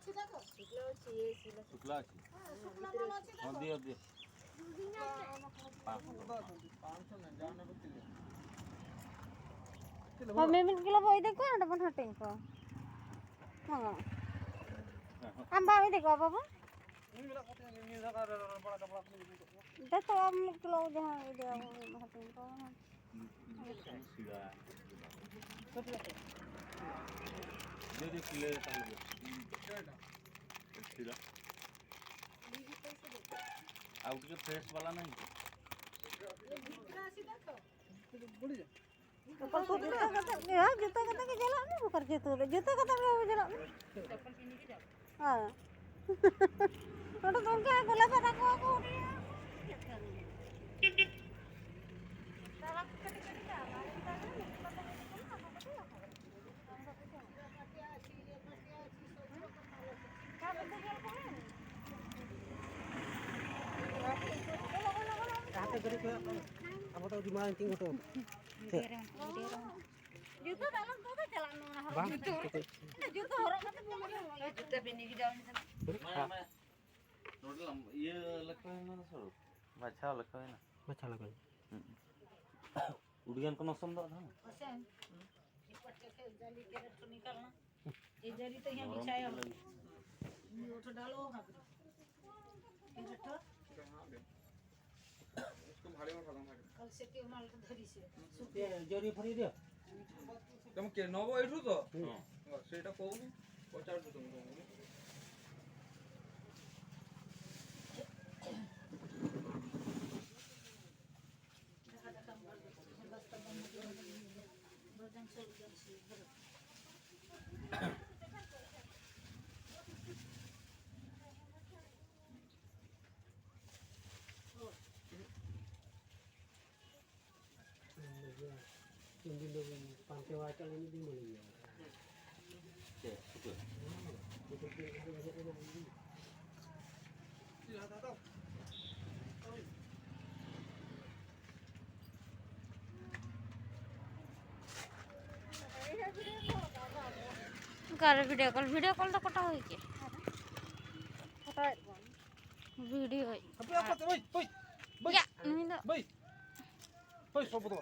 शुक्ला अच्छी हाँ दियो दियो हमें मिल किलो बोई देखो आंटा पन हटें को हाँ हम बावी देखो बाबा देखो अब किलो जहाँ इधर हटें को दे किलो सीधा आउट के फ्रेश वाला नहीं जूता कता के जला नहीं बुकर जूता कता में जला हाँ तो तुम क्या गुलाब पता को apa tahu di mana tinggal tuh जूता दाlam तो चलाना है जूता हरक करते जूता पहन के जाओ नोडल ये लगता है ना सर अच्छा लगता है ना अच्छा लगा उड़ियन को मौसम दो था ऐसे पट्टे के जाली के रट निकालना ये जाली तो यहां बिछाया हो उठो डालो वहां पे ये रट इसको भाड़े में खत्म कर कल से के माल के धरी से ये जोरी फरी दियो तुम के नबो एठू तो हां सेटा कहू पचार दो तुम tinggi dong pantai wacang ini di mana ya कर वीडियो कॉल तो कटा होई के कटा वीडियो होई apa apa tuh boy ya नहीं तो boy boy sopo tuh